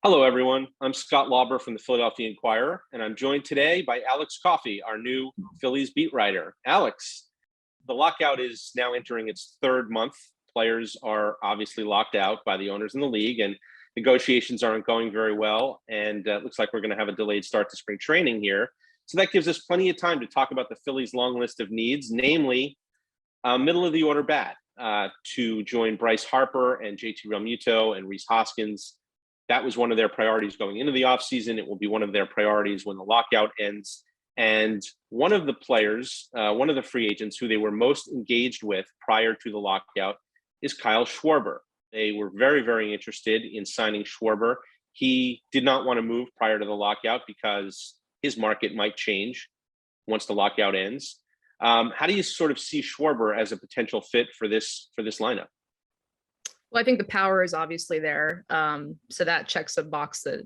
Hello, everyone. I'm Scott Lauber from the Philadelphia Inquirer, and I'm joined today by Alex Coffey, our new Phillies beat writer. Alex, the lockout is now entering its third month. Players are obviously locked out by the owners in the league, and negotiations aren't going very well. And it looks like we're going to have a delayed start to spring training here. So that gives us plenty of time to talk about the Phillies' long list of needs, namely middle of the order bat to join Bryce Harper and JT Realmuto and Rhys Hoskins. That was one of their priorities going into the offseason. It will be one of their priorities when the lockout ends. And one of the players, one of the free agents who they were most engaged with prior to the lockout is Kyle Schwarber. They were very, very interested in signing Schwarber. He did not want to move prior to the lockout because his market might change once the lockout ends. How do you sort of see Schwarber as a potential fit for this lineup? Well, I think the power is obviously there. So that checks a box that,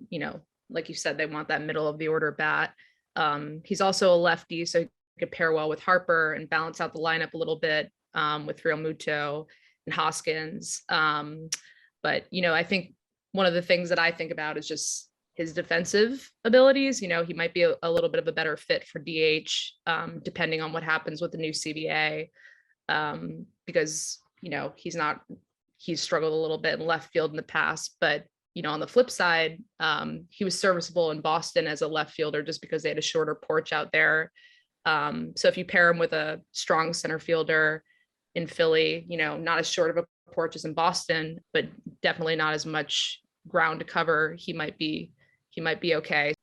like you said, they want that middle of the order bat. He's also a lefty, so he could pair well with Harper and balance out the lineup a little bit with Realmuto and Hoskins. But, I think one of the things that I think about is just his defensive abilities. He might be a little bit of a better fit for DH, depending on what happens with the new CBA, because, he's struggled a little bit in left field in the past, but on the flip side, he was serviceable in Boston as a left fielder just because they had a shorter porch out there. So if you pair him with a strong center fielder in Philly, not as short of a porch as in Boston, but definitely not as much ground to cover, he might be okay.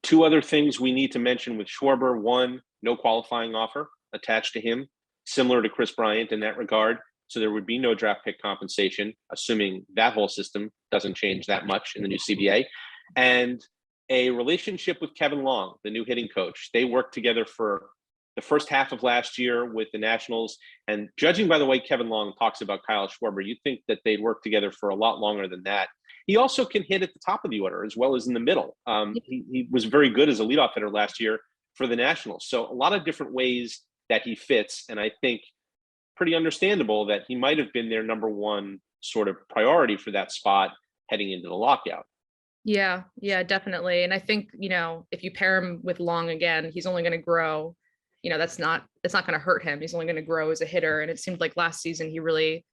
Two other things we need to mention with Schwarber. One, no qualifying offer attached to him, similar to Chris Bryant in that regard. So there would be no draft pick compensation, assuming that whole system doesn't change that much in the new CBA. And a relationship with Kevin Long, the new hitting coach. They worked together for the first half of last year with the Nationals. And judging by the way Kevin Long talks about Kyle Schwarber, you'd think that they'd worked together for a lot longer than that. He also can hit at the top of the order as well as in the middle. He was very good as a leadoff hitter last year for the Nationals. So a lot of different ways that he fits. And I think pretty understandable that he might have been their number one sort of priority for that spot heading into the lockout. Yeah, definitely. And I think, if you pair him with Long again, he's only going to grow. It's not going to hurt him. He's only going to grow as a hitter. And it seemed like last season he really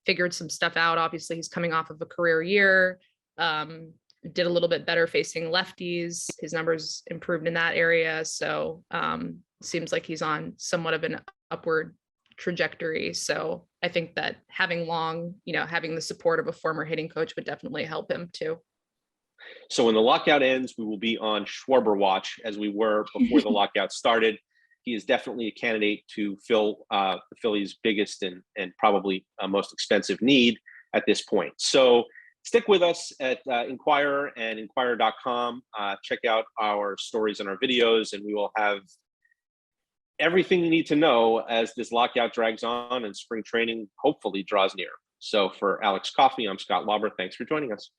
figured some stuff out. Obviously, he's coming off of a career year, did a little bit better facing lefties. His numbers improved in that area. So seems like he's on somewhat of an upward trajectory. So I think that having Long, having the support of a former hitting coach would definitely help him too. So when the lockout ends, we will be on Schwarber watch as we were before the lockout started. He is definitely a candidate to fill the Phillies' biggest and probably most expensive need at this point. So stick with us at Inquirer and Inquirer.com. Check out our stories and our videos, and we will have everything you need to know as this lockout drags on and spring training hopefully draws near. So for Alex Coffey, I'm Scott Lauber. Thanks for joining us.